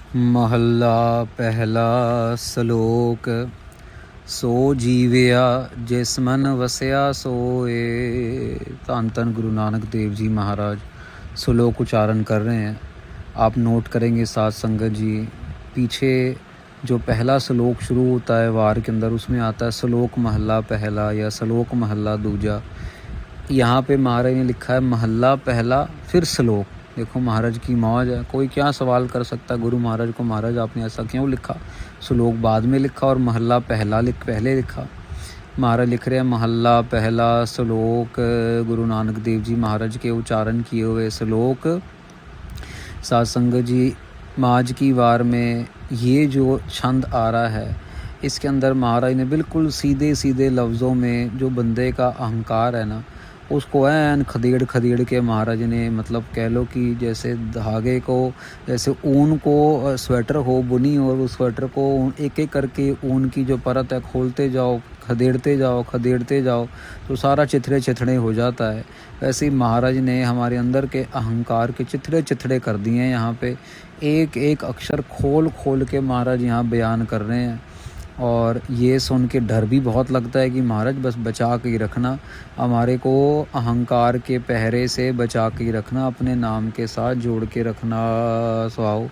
महला पहला सलोक। सो जीविया जिस मन वसिया सोए। धन धन गुरु नानक देव जी महाराज श्लोक उच्चारण कर रहे हैं। आप नोट करेंगे साथ संगत जी, पीछे जो पहला श्लोक शुरू होता है वार के अंदर, उसमें आता है श्लोक महला पहला या श्लोक महला दूजा। यहाँ पे महाराज ने लिखा है महला पहला फिर श्लोक। देखो महाराज की मौज है। कोई क्या सवाल कर सकता है गुरु महाराज को, महाराज आपने ऐसा क्यों लिखा, श्लोक बाद में लिखा और महला पहले लिखा। महाराज लिख रहे हैं महला पहला श्लोक, गुरु नानक देव जी महाराज के उच्चारण किए हुए श्लोक। साथ संगत जी, आज की वार में ये जो छंद आ रहा है, इसके अंदर महाराज ने बिल्कुल सीधे सीधे लफ्ज़ों में जो बंदे का अहंकार है ना, उसको ऐन खदेड़ के महाराज ने, मतलब कह लो कि जैसे धागे को, जैसे ऊन को स्वेटर हो बुनी और उस स्वेटर को एक एक करके ऊन की जो परत है खोलते जाओ, खदेड़ते जाओ तो सारा चिथड़े चिथड़े हो जाता है। वैसे ही महाराज ने हमारे अंदर के अहंकार के चिथड़े चिथड़े कर दिए हैं। यहाँ पे एक एक अक्षर खोल के महाराज यहाँ बयान कर रहे हैं। और ये सुन के डर भी बहुत लगता है कि महाराज बस बचा के ही रखना, हमारे को अहंकार के पहरे से बचा के ही रखना, अपने नाम के साथ जोड़ के रखना। स्वाओ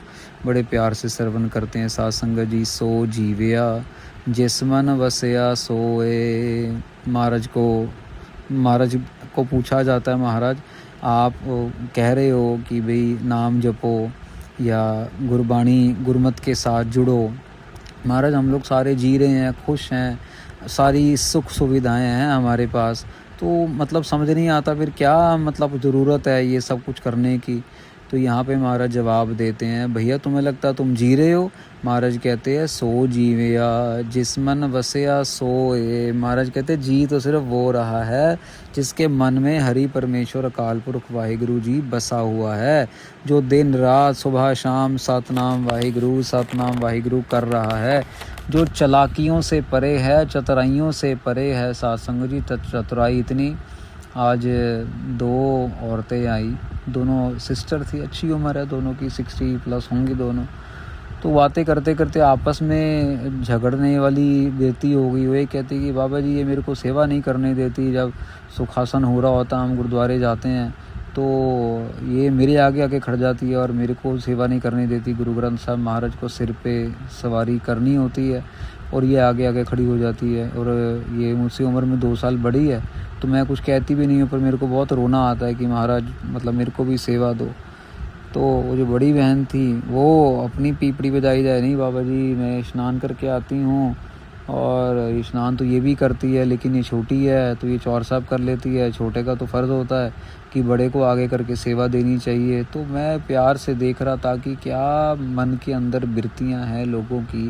बड़े प्यार से श्रवण करते हैं साथ संगत जी। सो जीविया जिस मन वसिया सोए। महाराज को पूछा जाता है, महाराज आप कह रहे हो कि भाई नाम जपो या गुरबाणी गुरमत के साथ जुड़ो। महाराज हम लोग सारे जी रहे हैं, खुश हैं, सारी सुख सुविधाएं हैं हमारे पास, तो मतलब समझ नहीं आता फिर क्या मतलब ज़रूरत है ये सब कुछ करने की। तो यहाँ पे महाराज जवाब देते हैं, भैया तुम्हें लगता है तुम जी रहे हो। महाराज कहते हैं सो जीविया जिस मन वसिया सोए। महाराज कहते हैं जी तो सिर्फ वो रहा है जिसके मन में हरि परमेश्वर अकाल पुरख वाहिगुरु जी बसा हुआ है, जो दिन रात सुबह शाम सतनाम वाहिगुरु कर रहा है, जो चालाकियों से परे है, चतुराइयों से परे है। सात्संग जी चतुराई इतनी, आज दो औरतें आई, दोनों सिस्टर थी, अच्छी उम्र है दोनों की, 60+ होंगी दोनों। तो बातें करते करते आपस में झगड़ने वाली देती हो गई। वही कहती कि बाबा जी ये मेरे को सेवा नहीं करने देती, जब सुखासन हो रहा होता हम गुरुद्वारे जाते हैं तो ये मेरे आगे आके खड़ जाती है और मेरे को सेवा नहीं करने देती। गुरु ग्रंथ साहब महाराज को सिर पे सवारी करनी होती है और ये आगे आगे खड़ी हो जाती है। और ये मुझसे उम्र में 2 साल बड़ी है, तो मैं कुछ कहती भी नहीं हूँ, पर मेरे को बहुत रोना आता है कि महाराज मतलब मेरे को भी सेवा दो। तो वो जो बड़ी बहन थी वो अपनी पीपड़ी बजाई जाए, नहीं बाबा जी मैं स्नान करके आती हूँ, और स्नान तो ये भी करती है लेकिन ये छोटी है तो ये चौर साहब कर लेती है, छोटे का तो फ़र्ज़ होता है कि बड़े को आगे करके सेवा देनी चाहिए। तो मैं प्यार से देख रहा था कि क्या मन के अंदर बिरतियाँ हैं लोगों की।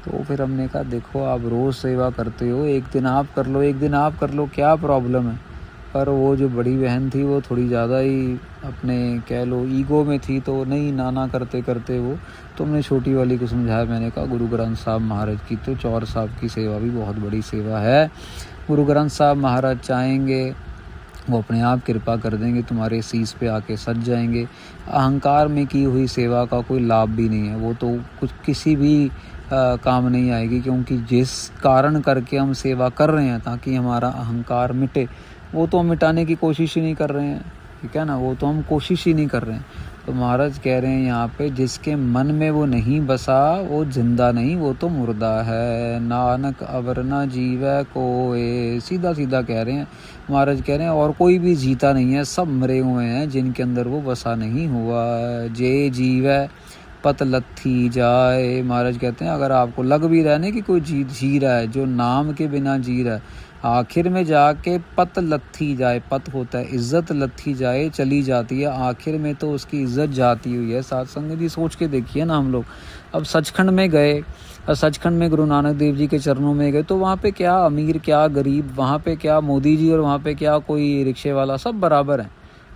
तो फिर हमने कहा देखो आप रोज़ सेवा करते हो, एक दिन आप कर लो, क्या प्रॉब्लम है। पर वो जो बड़ी बहन थी वो थोड़ी ज़्यादा ही अपने कह लो ईगो में थी, तो नहीं नाना करते करते वो तुमने छोटी वाली को समझाया। मैंने कहा गुरु ग्रंथ साहब महाराज की तो चौर साहब की सेवा भी बहुत बड़ी सेवा है। गुरु ग्रंथ साहब महाराज चाहेंगे वो अपने आप कृपा कर देंगे, तुम्हारे शीश पे आके सज जाएंगे। अहंकार में की हुई सेवा का कोई लाभ भी नहीं है, वो तो कुछ किसी भी काम नहीं आएगी, क्योंकि जिस कारण करके हम सेवा कर रहे हैं ताकि हमारा अहंकार मिटे, वो तो हम मिटाने की कोशिश ही नहीं कर रहे हैं, ठीक है ना, वो तो हम कोशिश ही नहीं कर रहे हैं। तो महाराज कह रहे हैं यहाँ पे जिसके मन में वो नहीं बसा वो जिंदा नहीं, वो तो मुर्दा है। नानक अवर न जीवै कोय, सीधा सीधा कह रहे हैं महाराज, कह रहे हैं और कोई भी जीता नहीं है, सब मरे हुए हैं जिनके अंदर वो बसा नहीं हुआ। जे जीवै पत लथी जाए। महाराज कहते हैं अगर आपको लग भी रहा है ना कि कोई जी रहा है, जो नाम के बिना जी रहा है, आखिर में जाके पत लथी जाए, पत होता है इज्जत, लथी जाए चली जाती है, आखिर में तो उसकी इज्जत जाती हुई है। सात्संग जी सोच के देखिए ना, हम लोग अब सचखंड में गए और सचखंड में गुरु नानक देव जी के चरणों में गए, तो वहाँ पे क्या अमीर क्या गरीब, वहाँ पे क्या मोदी जी और वहाँ पे क्या कोई रिक्शे वाला, सब बराबर हैं।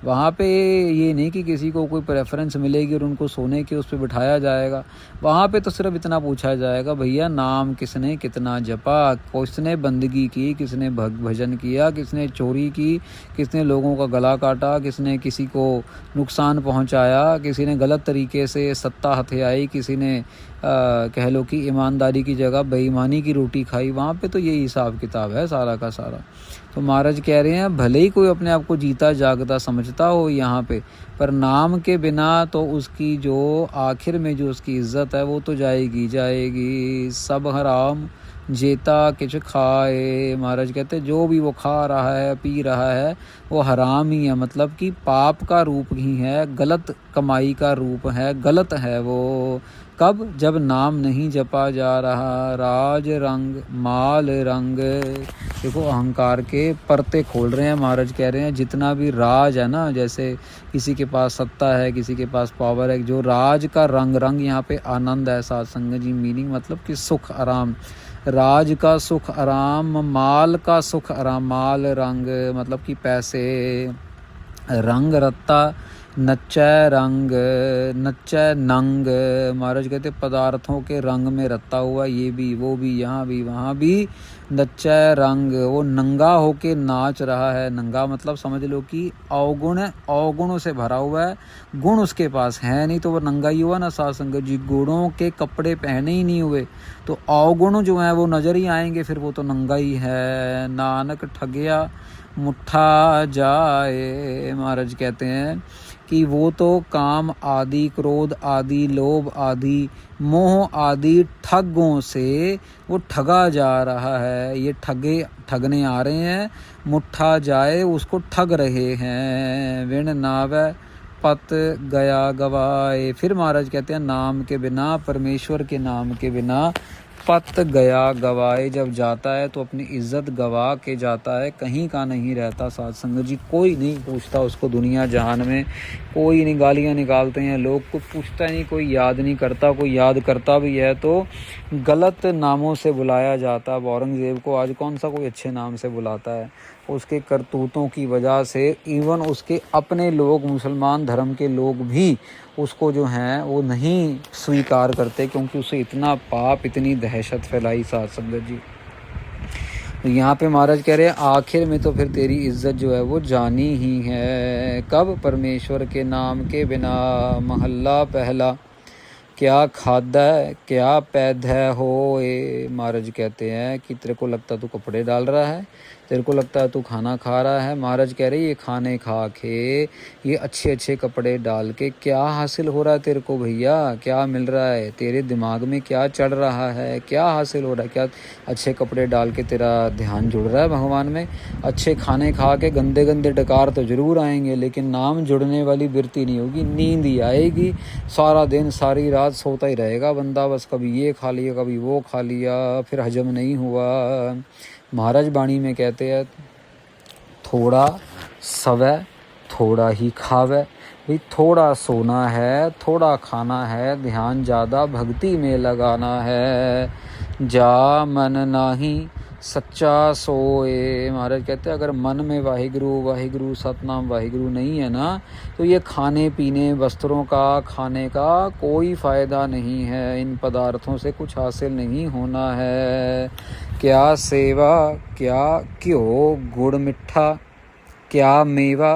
वहाँ पे ये नहीं कि किसी को कोई प्रेफरेंस मिलेगी और उनको सोने के उस पे बिठाया जाएगा। वहाँ पे तो सिर्फ इतना पूछा जाएगा, भैया नाम किसने कितना जपा, किसने बंदगी की, किसने भजन किया, किसने चोरी की, किसने लोगों का गला काटा, किसने किसी को नुकसान पहुँचाया, किसी ने गलत तरीके से सत्ता हथियाई, किसी ने कह लो कि ईमानदारी की जगह बेईमानी की रोटी खाई। वहाँ पे तो यही हिसाब किताब है सारा का सारा। तो महाराज कह रहे हैं भले ही कोई अपने आप को जीता जागता समझता हो यहाँ पे, पर नाम के बिना तो उसकी जो आखिर में जो उसकी इज्जत है वो तो जाएगी जाएगी। सब हराम जेता किच खाए। महाराज कहते जो भी वो खा रहा है पी रहा है वो हराम ही है, मतलब कि पाप का रूप ही है, गलत कमाई का रूप है, गलत है वो। कब? जब नाम नहीं जपा जा रहा। राज रंग माल रंग, देखो अहंकार के परते खोल रहे हैं। महाराज कह रहे हैं जितना भी राज है ना, जैसे किसी के पास सत्ता है, किसी के पास पावर है, जो राज का रंग, रंग यहाँ पे आनंद है साथ संगत जी, मीनिंग मतलब कि सुख आराम, राज का सुख आराम, माल का सुख आराम, माल रंग मतलब कि पैसे, रंग रत्ता, नच्चै रंग, नच्चै नंग। महाराज कहते पदार्थों के रंग में रत्ता हुआ, ये भी वो भी यहाँ भी वहाँ भी, नच्चै रंग, वो नंगा होके नाच रहा है। नंगा मतलब समझ लो कि अवगुण है, अवगुणों से भरा हुआ है, गुण उसके पास है नहीं तो वो नंगा ही हुआ ना साध संगत जी। गुणों के कपड़े पहने ही नहीं हुए तो अवगुण जो है वो नजर ही आएंगे, फिर वो तो नंगा ही है। नानक ठगिया मुट्ठा जाए। महाराज कहते हैं कि वो तो काम आदि, क्रोध आदि, लोभ आदि, मोह आदि ठगों से वो ठगा जा रहा है। ये ठगने आ रहे हैं, मुट्ठा जाए उसको ठग रहे हैं। विण नावै पत गया गवाए। फिर महाराज कहते हैं नाम के बिना, परमेश्वर के नाम के बिना पत गया गवाए, जब जाता है तो अपनी इज्जत गवा के जाता है, कहीं का नहीं रहता साध संगत जी। कोई नहीं पूछता उसको दुनिया जहान में, कोई नहीं, गालियाँ निकालते हैं लोग, को पूछता नहीं, कोई याद नहीं करता, कोई याद करता भी है तो गलत नामों से बुलाया जाता। औरंगजेब को आज कौन सा कोई अच्छे नाम से बुलाता है? उसके करतूतों की वजह से इवन उसके अपने लोग, मुसलमान धर्म के लोग भी उसको जो हैं वो नहीं स्वीकार करते, क्योंकि उसे इतना पाप, इतनी दहशत फैलाई साध संगत जी। तो यहाँ पे महाराज कह रहे हैं आखिर में तो फिर तेरी इज्जत जो है वो जानी ही है। कब? परमेश्वर के नाम के बिना। महल्ला पहला, क्या खादा है क्या पैद है होए। महाराज कहते हैं कि तेरे को लगता तू कपड़े डाल रहा है, तेरे को लगता है तू खाना खा रहा है। महाराज कह रहे ये खाने खा के, ये अच्छे अच्छे कपड़े डाल के क्या हासिल हो रहा है तेरे को भैया? क्या मिल रहा है? तेरे दिमाग में क्या चढ़ रहा है? क्या हासिल हो रहा है? क्या अच्छे कपड़े डाल के तेरा ध्यान जुड़ रहा है भगवान में? अच्छे खाने खा के गंदे गंदे डकार तो ज़रूर आएंगे, लेकिन नाम जुड़ने वाली वृत्ति नहीं होगी। नींद ही आएगी, सारा दिन सारी रात सोता ही रहेगा बंदा, बस कभी ये खा लिया कभी वो खा लिया, फिर हजम नहीं हुआ। महाराज बाणी में कहते हैं थोड़ा सवै थोड़ा ही खावे। भाई थोड़ा सोना है, थोड़ा खाना है, ध्यान ज़्यादा भक्ति में लगाना है। जा मन नाही सच्चा सोए। महाराज कहते हैं अगर मन में वाहिगुरु वाहिगुरु सतनाम वाहिगुरु नहीं है ना, तो ये खाने पीने, वस्त्रों का, खाने का कोई फ़ायदा नहीं है। इन पदार्थों से कुछ हासिल नहीं होना है। क्या सेवा क्या क्यों गुड़ मिठा, क्या मेवा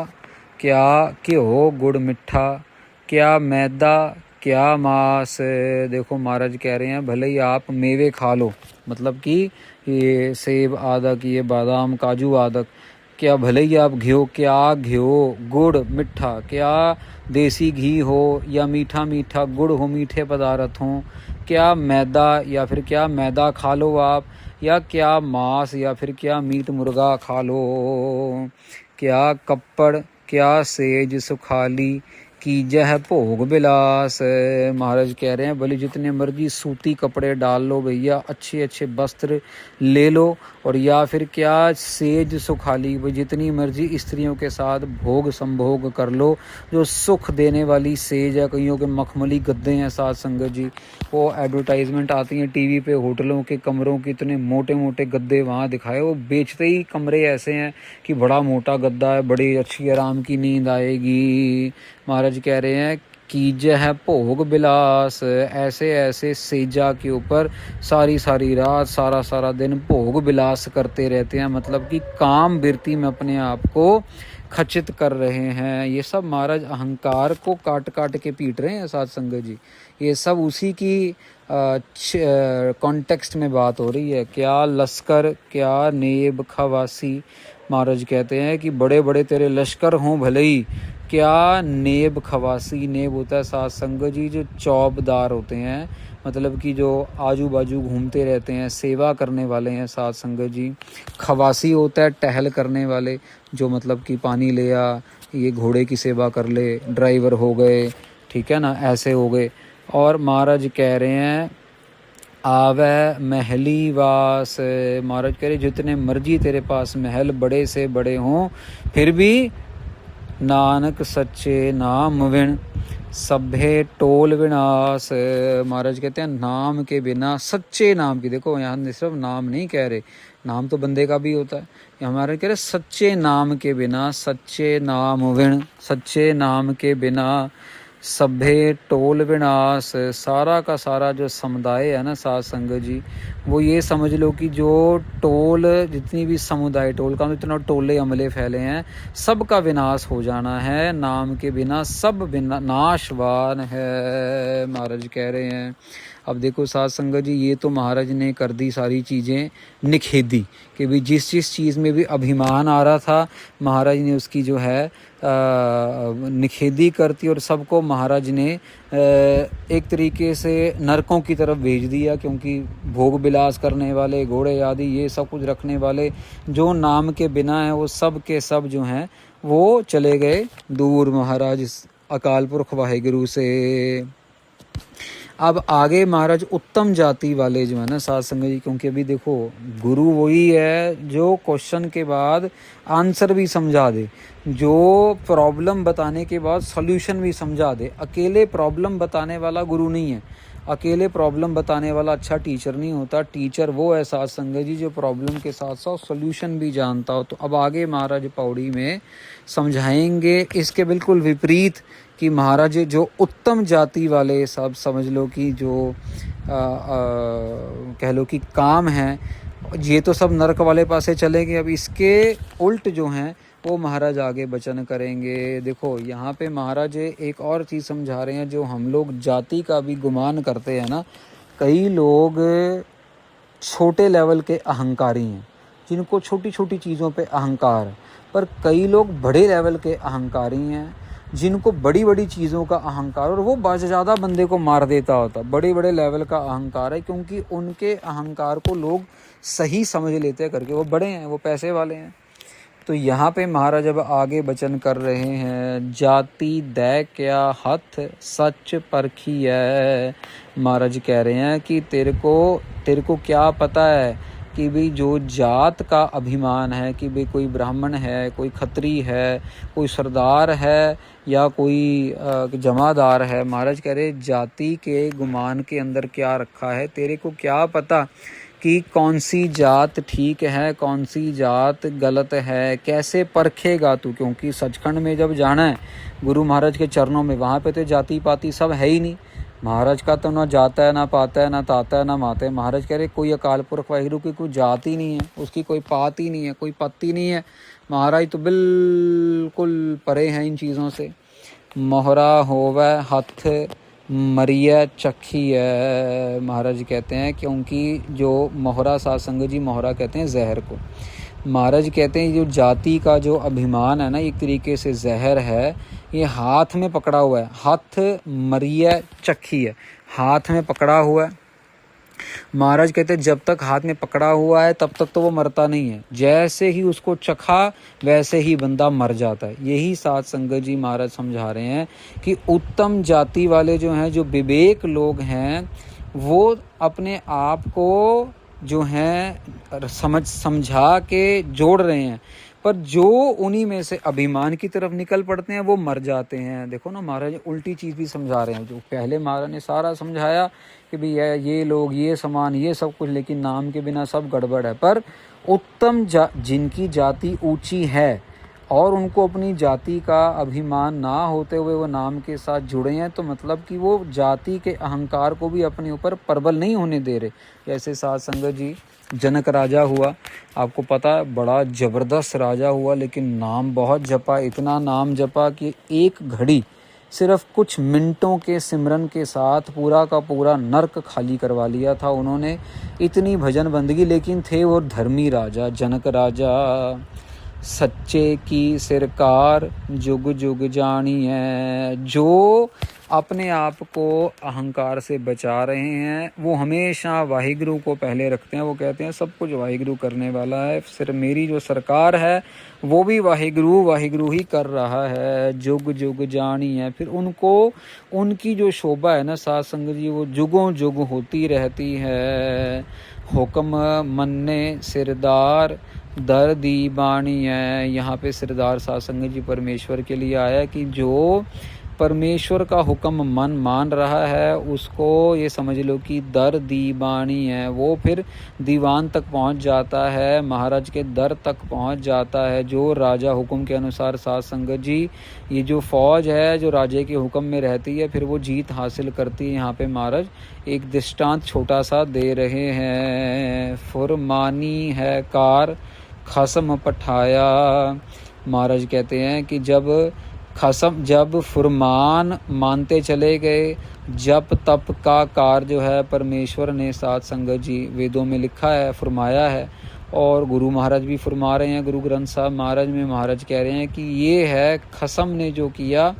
क्या क्यों गुड़ मिठा, क्या मैदा क्या मांस। देखो महाराज कह रहे हैं भले ही आप मेवे खा लो, मतलब कि ये सेब आदक, ये बादाम काजू आदक, क्या भले ही आप क्या घ्यो गुड़ मिठा, क्या देसी घी हो या मीठा मीठा गुड़ हो, मीठे पदार्थ हों, क्या मैदा या फिर क्या मैदा खा लो आप, या क्या मांस या फिर क्या मीट मुर्गा खा लो, क्या कप्पड़ क्या सेज सुखाली, कीजह भोग बिलास। महाराज कह रहे हैं भले जितने मर्जी सूती कपड़े डाल लो भैया, अच्छे अच्छे वस्त्र ले लो, और या फिर क्या सेज सुखाली, वो जितनी मर्जी स्त्रियों के साथ भोग संभोग कर लो, जो सुख देने वाली सेज है, कईयों के मखमली गद्दे हैं साथ संगत जी, वो एडवर्टाइजमेंट आती हैं टीवी पे, होटलों के कमरों के इतने मोटे मोटे गद्दे वहाँ दिखाए, वो बेचते ही कमरे ऐसे हैं कि बड़ा मोटा गद्दा है, बड़ी अच्छी आराम की नींद आएगी। महाराज कह रहे हैं कीजह भोग बिलास, ऐसे ऐसे सेजा के ऊपर सारी सारी रात सारा सारा दिन भोग बिलास करते रहते हैं, मतलब कि काम वृत्ति में अपने आप को खचित कर रहे हैं। ये सब महाराज अहंकार को काट काट के पीट रहे हैं साथ संगत जी। ये सब उसी की कॉन्टेक्स्ट में बात हो रही है। क्या लश्कर, क्या नेब खवासी। महाराज कहते हैं कि बड़े बड़े तेरे लश्कर हों भले ही, क्या नेब खवासी, नेब होता है साथ संगत जी जो चौबदार होते हैं, मतलब कि जो आजू बाजू घूमते रहते हैं, सेवा करने वाले हैं साथ संगत जी। खवासी होता है टहल करने वाले, जो मतलब कि पानी ले आ, ये घोड़े की सेवा कर ले, ड्राइवर हो गए, ठीक है ना, ऐसे हो गए। और महाराज कह रहे हैं आवे महली वास। महाराज कह रहे जितने मर्जी तेरे पास महल बड़े से बड़े हों, फिर भी नानक सच्चे नाम विण सभे टोल विनाश। महाराज कहते हैं नाम के बिना, सच्चे नाम की, देखो यहाँ सिर्फ नाम नहीं कह रहे, नाम तो बंदे का भी होता है, हमारे कह रहे सच्चे नाम के बिना, सच्चे नाम विण, सच्चे नाम के बिना सभे टोल विनाश। सारा का सारा जो समुदाय है ना साथ संगत जी, वो ये समझ लो कि जो टोल, जितनी भी समुदाय, टोल का इतना टोले अमले फैले हैं, सबका विनाश हो जाना है, नाम के बिना सब नाशवान है, महाराज कह रहे हैं। अब देखो साथ संगत जी, ये तो महाराज ने कर दी सारी चीज़ें निखेधी, कि भी जिस जिस चीज़ में भी अभिमान आ रहा था महाराज ने उसकी जो है निखेधी करती, और सबको महाराज ने एक तरीके से नरकों की तरफ भेज दिया, क्योंकि भोग बिलास करने वाले, घोड़े आदि ये सब कुछ रखने वाले जो नाम के बिना हैं, वो सब के सब जो हैं वो चले गए दूर महाराज अकाल पुरख वाहिगुरु से। अब आगे महाराज उत्तम जाति वाले जो है ना साथ संगत जी, क्योंकि अभी देखो गुरु वही है जो क्वेश्चन के बाद आंसर भी समझा दे, जो प्रॉब्लम बताने के बाद सॉल्यूशन भी समझा दे। अकेले प्रॉब्लम बताने वाला गुरु नहीं है, अकेले प्रॉब्लम बताने वाला अच्छा टीचर नहीं होता। टीचर वो है साथ संगत जी जो प्रॉब्लम के साथ साथ सॉल्यूशन भी जानता हो। तो अब आगे महाराज पौड़ी में समझाएंगे इसके बिल्कुल विपरीत, कि महाराज जो उत्तम जाति वाले सब समझ लो कि जो कह लो कि काम है, ये तो सब नरक वाले पासे चले गए। अब इसके उल्ट जो हैं वो महाराज आगे वचन करेंगे। देखो यहाँ पे महाराज एक और चीज़ समझा रहे हैं, जो हम लोग जाति का भी गुमान करते हैं ना, कई लोग छोटे लेवल के अहंकारी हैं, जिनको छोटी छोटी चीज़ों पे अहंकार है, पर कई लोग बड़े लेवल के अहंकारी हैं जिनको बड़ी बड़ी चीज़ों का अहंकार, और वो बहुत ज़्यादा बंदे को मार देता होता। बड़े बड़े लेवल का अहंकार है, क्योंकि उनके अहंकार को लोग सही समझ लेते हैं करके, वो बड़े हैं, वो पैसे वाले हैं। तो यहाँ पे महाराज अब आगे वचन कर रहे हैं, जाति दै क्या हथ सच परखी है। महाराज कह रहे हैं कि तेरे को क्या पता है कि भाई जो जात का अभिमान है, कि भाई कोई ब्राह्मण है, कोई खत्री है, कोई सरदार है, या कोई जमादार है। महाराज कह रहे जाति के गुमान के अंदर क्या रखा है, तेरे को क्या पता कि कौन सी जात ठीक है, कौन सी जात गलत है, कैसे परखेगा तू। क्योंकि सचखंड में जब जाना है गुरु महाराज के चरणों में, वहाँ पे तो जाति पाति सब है ही नहीं। महाराज का तो ना जाता है, ना पाता है, ना ताता है, ना माता है। महाराज कह रहे कोई अकाल पुरख वाहिगुरु की कोई जात ही नहीं है, उसकी कोई पात ही नहीं है, कोई पत्ती नहीं है। महाराज तो बिल्कुल परे हैं इन चीज़ों से। मोहरा होवे हथ मरिया चखी है। महाराज कहते हैं, क्योंकि जो मोहरा साथ संगत जी, मोहरा कहते हैं जहर को। महाराज कहते हैं जो जाति का जो अभिमान है ना, एक तरीके से जहर है, ये हाथ में पकड़ा हुआ है। हथ मरिया चखी है, हाथ में पकड़ा हुआ है। महाराज कहते हैं जब तक हाथ में पकड़ा हुआ है तब तक तो वो मरता नहीं है, जैसे ही उसको चखा वैसे ही बंदा मर जाता है। यही साध संगत जी महाराज समझा रहे हैं कि उत्तम जाति वाले जो हैं, जो विवेक लोग हैं, वो अपने आप को जो हैं समझा के जोड़ रहे हैं, पर जो उन्हीं में से अभिमान की तरफ निकल पड़ते हैं वो मर जाते हैं। देखो ना, महाराज उल्टी चीज़ भी समझा रहे हैं। जो पहले महाराज ने सारा समझाया कि भाई ये लोग, ये समान, ये सब कुछ, लेकिन नाम के बिना सब गड़बड़ है। पर उत्तम जिनकी जाति ऊंची है और उनको अपनी जाति का अभिमान ना होते हुए वो नाम के साथ जुड़े हैं, तो मतलब कि वो जाति के अहंकार को भी अपने ऊपर प्रबल नहीं होने दे रहे। जैसे साध संगत जी, जनक राजा हुआ, आपको पता है, बड़ा ज़बरदस्त राजा हुआ, लेकिन नाम बहुत जपा, इतना नाम जपा कि एक घड़ी सिर्फ कुछ मिनटों के सिमरन के साथ पूरा का पूरा नर्क खाली करवा लिया था उन्होंने। इतनी भजन बंदगी, लेकिन थे वो धर्मी राजा, जनक राजा। सच्चे की सिरकार जुग जुग जानी है। जो अपने आप को अहंकार से बचा रहे हैं वो हमेशा वाहिगुरु को पहले रखते हैं। वो कहते हैं सब कुछ वाहिगुरु करने वाला है, सिर्फ मेरी जो सरकार है वो भी वाहिगुरु वाहिगुरु ही कर रहा है। जुग जुग जानी है। फिर उनको, उनकी जो शोभा है ना साध संगत जी, वो जुगों जुग होती रहती है। हुक्म मन्ने सिरदार दर दी बाणी है। यहाँ पे सिरदार साध संगत जी परमेश्वर के लिए आया कि जो परमेश्वर का हुक्म मन मान रहा है उसको ये समझ लो कि दर दी बाणी है। वो फिर दीवान तक पहुंच जाता है, महाराज के दर तक पहुंच जाता है। जो राजा हुक्म के अनुसार साध संगत जी, ये जो फौज है जो राजे के हुक्म में रहती है, फिर वो जीत हासिल करती है। यहाँ पे महाराज एक दृष्टांत छोटा सा दे रहे हैं। फुरमानी है कार खसम पठाया। महाराज कहते हैं कि जब फुरमान मानते चले गए, जप तप का कार जो है परमेश्वर ने साध संगत जी वेदों में लिखा है, फरमाया है, और गुरु महाराज भी फरमा रहे हैं। गुरु ग्रंथ साहब महाराज में महाराज कह रहे हैं कि ये है खसम ने जो किया,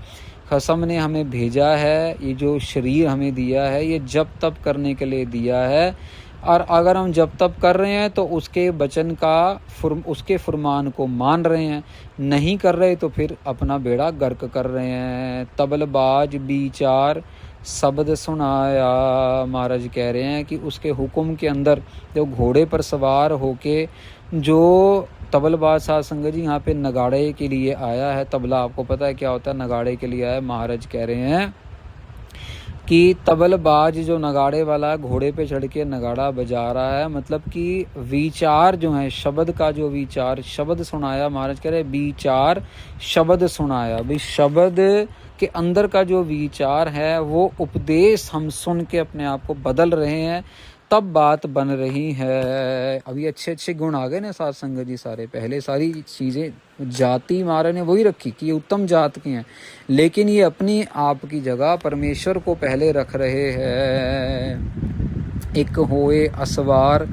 खसम ने हमें भेजा है, ये जो शरीर हमें दिया है ये जप तप करने के लिए दिया है। और अगर हम जप तप कर रहे हैं तो उसके वचन का उसके फरमान को मान रहे हैं, नहीं कर रहे तो फिर अपना बेड़ा गर्क कर रहे हैं। तबलबाज विचार शब्द सुनाया। महाराज कह रहे हैं कि उसके हुक्म के अंदर जो घोड़े पर सवार होके जो तबलबाज साध संगत जी यहाँ पे नगाड़े के लिए आया है। तबला आपको पता है क्या होता है, नगाड़े के लिए आया। महाराज कह रहे हैं कि तबलबाज जो नगाड़े वाला घोड़े पे चढ़ के नगाड़ा बजा रहा है, मतलब कि विचार जो है, शब्द का जो विचार, शब्द सुनाया। महाराज कह रहे विचार शब्द सुनाया। भाई शब्द के अंदर का जो विचार है वो उपदेश हम सुन के अपने आप को बदल रहे हैं, तब बात बन रही है। अभी अच्छे अच्छे गुण आ गए ना साध संगत जी सारे। पहले सारी चीज़ें जाति महाराज ने वही रखी कि ये उत्तम जात की हैं, लेकिन ये अपनी आप की जगह परमेश्वर को पहले रख रहे हैं। एक होए असवार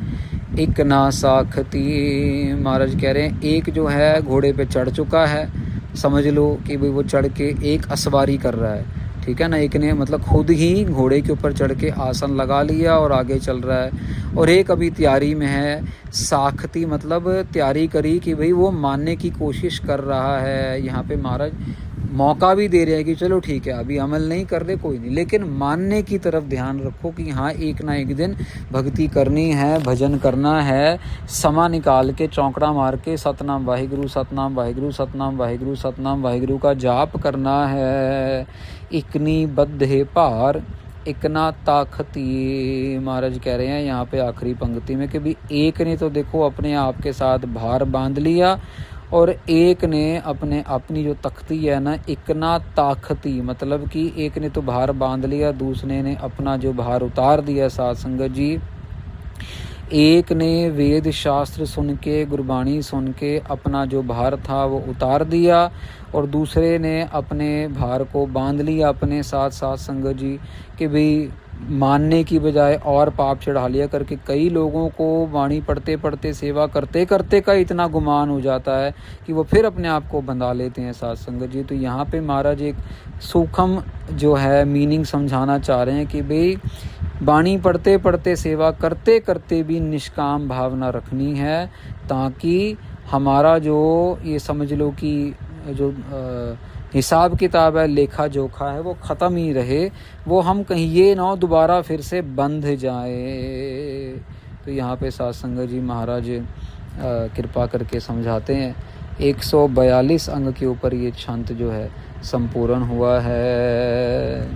एक ना साखती। महाराज कह रहे हैं एक जो है घोड़े पे चढ़ चुका है, समझ लो कि भाई वो चढ़ के एक असवारी कर रहा है, ठीक है ना। एक ने मतलब खुद ही घोड़े के ऊपर चढ़ के आसन लगा लिया और आगे चल रहा है, और एक अभी तैयारी में है। साखती मतलब तैयारी करी कि भाई वो मानने की कोशिश कर रहा है। यहाँ पे महाराज मौका भी दे रहे हैं कि चलो ठीक है अभी अमल नहीं कर रहे कोई नहीं, लेकिन मानने की तरफ ध्यान रखो कि हाँ एक ना एक दिन भक्ति करनी है, भजन करना है। समा निकाल के चौंकड़ा मार के सतनाम वाहिगुरु सतनाम वाहिगुरु सतनाम वाहिगुरु सतनाम वाहिगुरु का जाप करना है। इकनी बद्धे भार इकना ताकती। महाराज कह रहे हैं यहाँ पे आखिरी पंक्ति में कि भी एक ने तो देखो अपने आप के साथ भार बांध लिया, और एक ने अपनी जो तख्ती है ना, इकना ताकती मतलब कि एक ने तो भार बांध लिया, दूसरे ने अपना जो भार उतार दिया। साध संगत जी, एक ने वेद शास्त्र सुन के, गुरबाणी सुन के अपना जो भार था वो उतार दिया, और दूसरे ने अपने भार को बांध लिया अपने साथ। साथ संगत जी कि भाई मानने की बजाय और पाप चढ़ा लिया करके कई लोगों को वाणी पढ़ते पढ़ते सेवा करते करते का इतना गुमान हो जाता है कि वो फिर अपने आप को बंधा लेते हैं। साथ संगत जी, तो यहाँ पे महाराज एक सूक्ष्म जो है मीनिंग समझाना चाह रहे हैं कि भाई बाणी पढ़ते पढ़ते सेवा करते करते भी निष्काम भावना रखनी है, ताकि हमारा जो ये समझ लो कि जो हिसाब किताब है, लेखा जोखा है, वो ख़त्म ही रहे, वो हम कहीं ये ना दोबारा फिर से बंध जाए। तो यहाँ पे सत्संग जी महाराज कृपा करके समझाते हैं। 142 अंग के ऊपर ये छंत जो है संपूर्ण हुआ है।